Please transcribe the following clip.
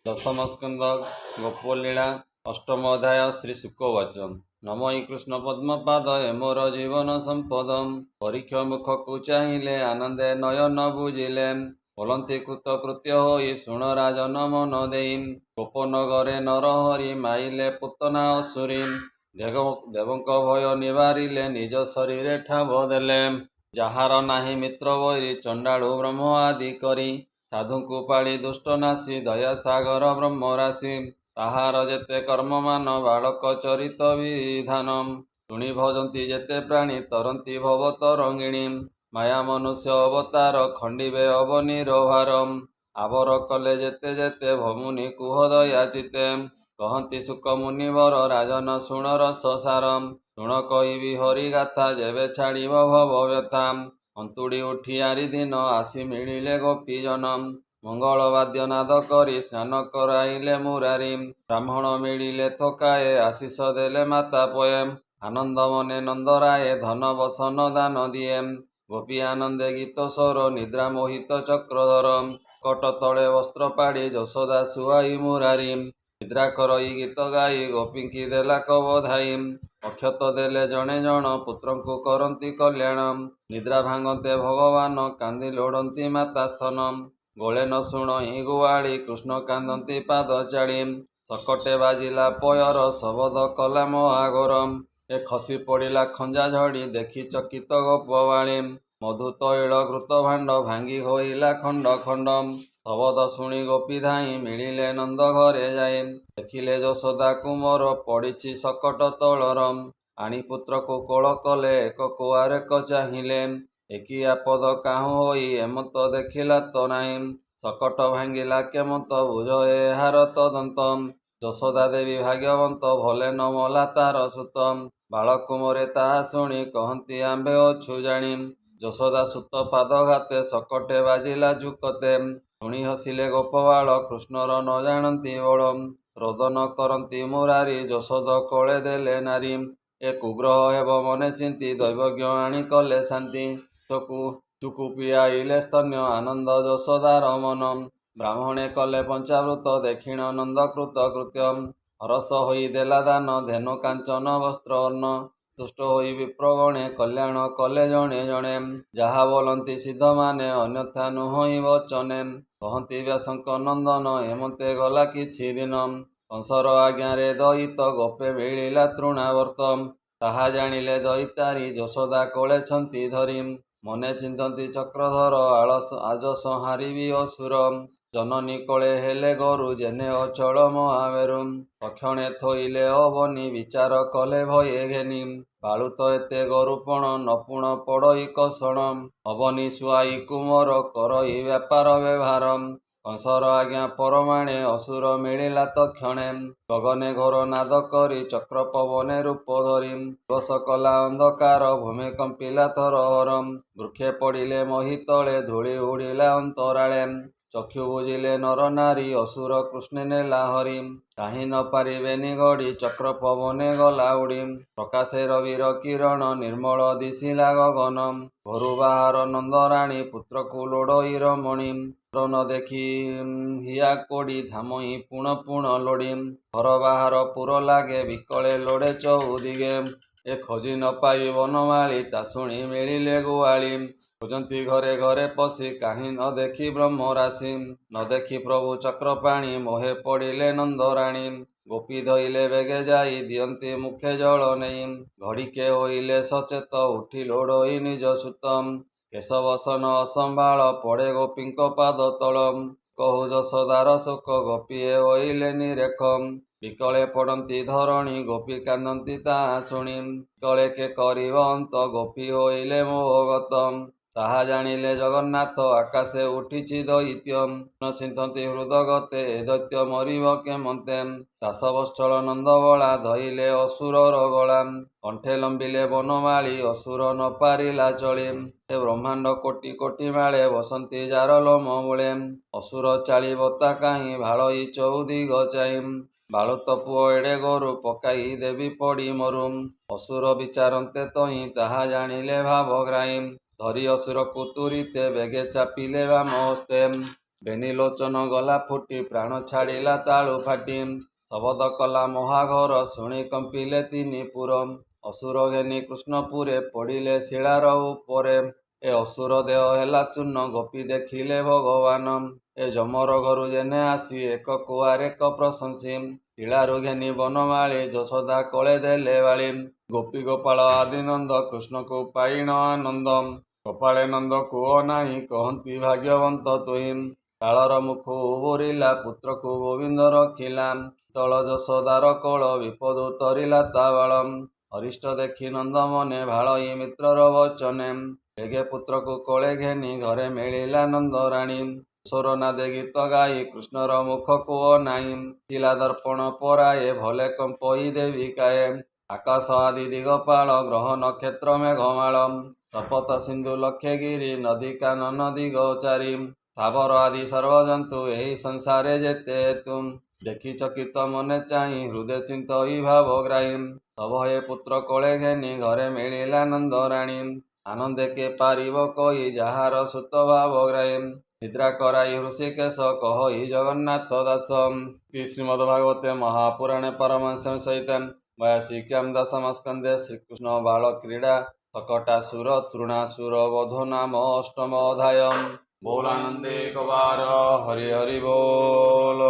दशम स्कंद गोपलीला अष्टम अध्याय श्री शुकवाच नमई कृष्ण पद्मपाद मोर जीवन संपद परीक्ष मुख को चाहिए आनंदे नयन बुझिले बोलती कृतकृत्य होई शुण राजन मन देई गोपनगरे नरहरि माइले पुतना असुरी देवଙ୍କ भय निवारिले निज शरीरे ठाव देले ଯାହାର ନାହିଁ ମିତ୍ର ବୈରୀ ଚଣ୍ଡାଳୁ ବ୍ରହ୍ମ ଆଦି କରି ସାଧୁଙ୍କୁ ପାଳି ଦୁଷ୍ଟ ନାଶୀ ଦୟା ସାଗର ବ୍ରହ୍ମ ରାଶି ତାହାର ଯେତେ କର୍ମମାନ ବାଳକ ଚରିତ ବିଧାନ ଶୁଣି ଭଜନ୍ତି ଯେତେ ପ୍ରାଣୀ ତରନ୍ତି ଭବ ତରଙ୍ଗିଣୀ ମାୟା ମନୁଷ୍ୟ ଅବତାର ଖଣ୍ଡିବେ ଅବନୀର ଭାର ଆବର କଲେ ଯେତେ ଯେତେ ଭମୁନି କୁହ ଦୟା ଚିତେ କହନ୍ତି ସୁକ ମୁନିବର ରାଜନ ଶୁଣ ରସ ସାର ଶୁଣ କହିବି ହରିଗାଥା ଯେବେ ଛାଡ଼ିବ ଭବ ବ୍ୟଥା ଅନ୍ତୁଡ଼ି ଉଠି ଆରି ଦିନ ଆସି ମିଳିଲେ ଗୋପୀ ଜନ ମଙ୍ଗଳ ବାଦ୍ୟ ନାଦ କରି ସ୍ନାନ କରାଇଲେ ମୁରାରୀ ବ୍ରାହ୍ମଣ ମିଳିଲେ ଥକାଏ ଆଶିଷ ଦେଲେ ମାତା ପଏ ଆନନ୍ଦ ମନେ ନନ୍ଦରାଏ ଧନ ବସନ ଦାନ ଦିଏ ଗୋପୀ ଆନନ୍ଦେ ଗୀତ ସ୍ୱର ନିଦ୍ରା ମୋହିତ ଚକ୍ରଧର କଟ ତଳେ ବସ୍ତ୍ର ପାଡ଼ି ଯଶୋଦା ଶୁଆଇ ମୁରାରୀ ନିଦ୍ରା କରଇ ଗୀତ ଗାଇ ଗୋପୀଙ୍କି ଦେଲା କବଧାଇ ଅକ୍ଷତ ଦେଲେ ଜଣେ ଜଣ ପୁତ୍ରଙ୍କୁ କରନ୍ତି କଲ୍ୟାଣ ନିଦ୍ରା ଭାଙ୍ଗନ୍ତେ ଭଗବାନ କାନ୍ଦି ଲୋଡ଼ନ୍ତି ମାତା ସ୍ତନ ଗୋଳେ ନ ଶୁଣଇ ଗୁଆଳି କୃଷ୍ଣ କାନ୍ଦନ୍ତି ପାଦ ଚାଳି ସକଟେ ବାଜିଲା ପୟର ଶବଦ କଲା ମହାଘୋର ଏ ଖସି ପଡ଼ିଲା ଖଞ୍ଜା ଝଡ଼ି ଦେଖି ଚକିତ ଗୋପବାଳୀ ମଧୁ ତୈଳ ଘୃତ ଭାଣ୍ଡ ଭାଙ୍ଗି ହୋଇଲା ଖଣ୍ଡ ଖଣ୍ଡ ଶବଦ ଶୁଣି ଗୋପୀ ଧାଇଁ ମିଳିଲେ ନନ୍ଦ ଘରେ ଯାଇ ଦେଖିଲେ ଯଶୋଦା କୁମର ପଡ଼ିଛି ସକଟ ତଳର ଆଣି ପୁତ୍ରକୁ କୋଳ କଲେ ଏକ କୁଆରେକ ଚାହିଁଲେ ଏକି ଆପଦ କାହୁଁ ହୋଇ ଏମନ୍ତ ଦେଖିଲା ତ ନାହିଁ ସକଟ ଭାଙ୍ଗିଲା କେମନ୍ତ ବୁଝ ଏହାର ତଦନ୍ତ ଯଶୋଦା ଦେବୀ ଭାଗ୍ୟବନ୍ତ ଭଲେ ନ ମଲା ତାର ସୁତ ବାଳକୁମରେ ତାହା ଶୁଣି କହନ୍ତି ଆମ୍ଭେ ଅଛୁ ଜାଣି ଯଶୋଦା ସୁତ ପାଦଘାତେ ସକଟେ ବାଜିଲା ଝୁକତେ ଶୁଣି ହସିଲେ ଗୋପବାଳ କୃଷ୍ଣର ନ ଜାଣନ୍ତି ବଳ ରୋଦନ କରନ୍ତି ମୁରାରୀ ଯଶୋଦ କୋଳେ ଦେଲେ ନାରୀ ଏ କୁଗ୍ରହ ହେବ ମନେ ଚିନ୍ତି ଦୈବଜ୍ଞ ଆଣି କଲେ ଶାନ୍ତି ଚକୁ ପିଆଇଲେ ସ୍ତନ୍ୟ ଆନନ୍ଦ ଯଶୋଦାର ମନ ବ୍ରାହ୍ମଣେ କଲେ ପଞ୍ଚାବୃତ ଦେଖିଣ ନନ୍ଦ କୃତ କୃତ୍ୟ ହରସ ହୋଇ ଦେଲା ଦାନ ଧେନୁ କାଞ୍ଚନ ବସ୍ତ୍ର ଅନ୍ନ ତୁଷ୍ଟ ହୋଇ ବିପ୍ରଗଣେ କଲ୍ୟାଣ କଲେ ଜଣେ ଜଣେ ଯାହା ବୋଲନ୍ତି ସିଦ୍ଧମାନେ ଅନ୍ୟଥା ନୁହଁ ବଚନେ କହନ୍ତି ବ୍ୟାସଙ୍କ ନନ୍ଦନ ଏମତେ ଗଲା କିଛି ଦିନ କଂସର ଆଜ୍ଞାରେ ଦଇତ ଗୋପେ ମିଳିଲା ତୃଣାବର୍ତ୍ତ ତାହା ଜାଣିଲେ ଦଇତାରି ଯଶୋଦା କୋଳେଛନ୍ତି ଧରି ମନେ ଚିନ୍ତନ୍ତି ଚକ୍ରଧର ଆଜ ସଂହାରିବି ଅସୁର ଜନନୀ କୋଳେ ହେଲେ ଗରୁ ଜେନେ ଅଚଳ ମହାମେରୁ ତକ୍ଷଣେ ଥୋଇଲେ ଅବନି ବିଚାର କଲେ ଭये ଘେନି ବାଳୁତ ଏତେ ଗରୁପଣ ନପୁଣ ପଡ଼ଇ କଷଣ ଅବନି ଶୁଆଇ କୁମର କରଇ ବ୍ୟାପାର ବ୍ୟବହାର କଂସର ଆଜ୍ଞା ପରମାଣେ ଅସୁର ମିଳିଲା ତକ୍ଷଣେ ଗଗନେ ଘୋର ନାଦ କରି ଚକ୍ର ପବନେ ରୂପ ଧରି ଦିବସ କଲା ଅନ୍ଧକାର ଭୂମି କମ୍ପିଲା ଥରହର ବୃକ୍ଷେ ପଡ଼ିଲେ ମହି ତଳେ ଧୂଳି ଉଡ଼ିଲା ଅନ୍ତରାଳେ ଚକ୍ଷୁ ବୁଝିଲେ ନର ନାରୀ ଅସୁର କୃଷ୍ଣେ ନେଲା ହରି କାହିଁ ନ ପାରିବେନି ଗଡ଼ି ଚକ୍ର ପବନେ ଗଲା ଉଡ଼ି ପ୍ରକାଶେ ରବିର କିରଣ ନିର୍ମଳ ଦିଶିଲା ଗଗନ ଘରୁ ବାହାର ନନ୍ଦରାଣୀ ପୁତ୍ରକୁ ଲୋଡ଼ଇ ରମଣୀ ନ ଦେଖି ହିଆ କୋଡ଼ି ଧାମଇ ପୁଣ ପୁଣ ଲୋଡ଼ି ଘର ବାହାର ପୁର ଲାଗେ ବିକଳେ ଲୋଡ଼େ ଚଉଦିଗେ ଏ ଖୋଜି ନ ପାଇ ବନମାଳୀ ତା ଶୁଣି ମିଳିଲେ ଗୁଆଳି ଖୋଜନ୍ତି ଘରେ ଘରେ ପଶି କାହିଁ ନ ଦେଖି ବ୍ରହ୍ମ ରାଶି ନ ଦେଖି ପ୍ରଭୁ ଚକ୍ରପାଣି ମୋହେ ପଡ଼ିଲେ ନନ୍ଦରାଣୀ ଗୋପୀ ଧଇଲେ ବେଗେ ଯାଇ ଦିଅନ୍ତି ମୁଖେ ଜଳ ନେଇ ଘଡ଼ିକେ ହୋଇଲେ ସଚେତ ଉଠି ଲୋଡ଼ଇ ନିଜ ସୁତ କେଶବସନ ଅସମ୍ଭାଳ ପଡ଼େ ଗୋପୀଙ୍କ ପାଦ ତଳ କହୁ ଯଶୋଦାର ଶୋକ ଗୋପୀଏ ହୋଇଲେ ନିରେଖ ବିକଳେ ପଡ଼ନ୍ତି ଧରଣୀ ଗୋପୀ କାନ୍ଦନ୍ତି ତାହା ଶୁଣି ବିକଳେ କେ କରିବ ଅନ୍ତ ଗୋପୀ ହୋଇଲେ ମୋହଗତ ତାହା ଜାଣିଲେ ଜଗନ୍ନାଥ ଆକାଶେ ଉଠିଛି ଦୈତ୍ୟ ନ ଚିନ୍ତନ୍ତି ହୃଦଗତେ ଏ ଦୈତ୍ୟ ମରିବ କେମନ୍ତେ ଦାସବତ୍ସଳ ନନ୍ଦବଳା ଧଇଲେ ଅସୁରର ଗଳା କଣ୍ଠେ ଲମ୍ବିଲେ ବନମାଳୀ ଅସୁର ନ ପାରିଲା ଚଳି ଏ ବ୍ରହ୍ମାଣ୍ଡ କୋଟି କୋଟି ମାଳେ ବସନ୍ତି ଯାର ଲୋମ ମୂଳେ ଅସୁର ଚାଳିବ ତା କାହିଁ ଭାଳଇ ଚଉଦିଗ ଚାହିଁ ବାଳୁତ ପୁଅ ଏଡ଼େ ଗୋରୁ ପକାଇ ଦେବି ପଡ଼ି ମରୁ ଅସୁର ବିଚାରନ୍ତେ ତହିଁ ତାହା ଜାଣିଲେ ଭାବଗ୍ରାହୀ ଧରି ଅସୁରକୁ ତୁରିତେ ବେଗେ ଚାପିଲେ ବାମ ହସ୍ତେ ବେନିଲୋଚନ ଗଲା ଫୁଟି ପ୍ରାଣ ଛାଡ଼ିଲା ତାଳୁ ଫାଟି ଶବଦ କଲା ମହାଘର ଶୁଣି କମ୍ପିଲେ ତିନି ପୁର ଅସୁର ଘେନି କୃଷ୍ଣପୁରେ ପଡ଼ିଲେ ଶିଳାର ଉପରେ ଏ ଅସୁର ଦେହ ହେଲା ଚୂର୍ଣ୍ଣ ଗୋପୀ ଦେଖିଲେ ଭଗବାନ ଏ ଯମର ଘରୁ ଯେନେ ଆସି ଏକ କୁଆରେ ଏକ ପ୍ରଶଂସୀ ଶିଳାରୁ ଘେନି ବନମାଳି ଯଶୋଦା କଳେ ଦେଲେ ବାଳି ଗୋପୀ ଗୋପାଳ ଆଦି ନନ୍ଦ କୃଷ୍ଣକୁ ପାଇଣ ଆନନ୍ଦ ଗୋପାଳେ ନନ୍ଦ କୁହ ନାହିଁ କହନ୍ତି ଭାଗ୍ୟବନ୍ତ ତୁହି କାଳର ମୁଖ ଉବୁରିଲା ପୁତ୍ରକୁ ଗୋବିନ୍ଦ ରଖିଲା ତଳ ଯଶୋଦାର କୋଳ ବିପଦ ତରିଲା ତା ବାଳ ଅରିଷ୍ଟ ଦେଖି ନନ୍ଦ ମନେ ଭାଳଇ ମିତ୍ରର ବଚନେ ବେଗେ ପୁତ୍ରକୁ କୋଳେ ଘେନି ଘରେ ମିଳିଲା ନନ୍ଦ ରାଣୀ କିଶୋର ନାଦେ ଗୀତ ଗାଇ କୃଷ୍ଣର ମୁଖ କୁହ ନାହିଁ ଥିଲା ଦର୍ପଣ ପରାଏ ଭଲେ କମ୍ପଇ ଦେବୀ କାଏ ଆକାଶ ଆଦି ଦିଗପାଳ ଗ୍ରହ ନକ୍ଷତ୍ର ମେଘମାଳ ଶପଥ ସିନ୍ଧୁ ଲକ୍ଷଗିରି ନଦୀ କାନନ ଦିଗ ଚାରି ସ୍ଥାବର ଆଦି ସର୍ବଜନ୍ତୁ ଏହି ସଂସାରେ ଯେତେ ତୁମ ଦେଖି ଚକିତ ମନେ ଚାହିଁ ହୃଦୟ ଚିନ୍ତଇ ଭାବଗ୍ରାହୀ ସଭଏ ପୁତ୍ର କୋଳେ ଘେନି ଘରେ ମିଳିଲା ନନ୍ଦରାଣୀ ଆନନ୍ଦେ କେ ପାରିବ କହି ଯାହାର ସୁତ ଭାବଗ୍ରାହୀ ନିଦ୍ରା କରାଇ ହୃଷିକେଶ କହଇ ଜଗନ୍ନାଥ ଦାସ ଶ୍ରୀମଦ୍ ଭାଗବତେ ମହାପୁରାଣେ ପରମହଂସ ସହିତେ ବୟାସିକ୍ୟାମ୍ ଦଶମସ୍କନ୍ଧେ ଶ୍ରୀକୃଷ୍ଣ ବାଳ କ୍ରୀଡ଼ା शकटासुर तृणासुर वधो नाम अष्टम अध्याय बोलानंदे कबार हरि हरि बोल।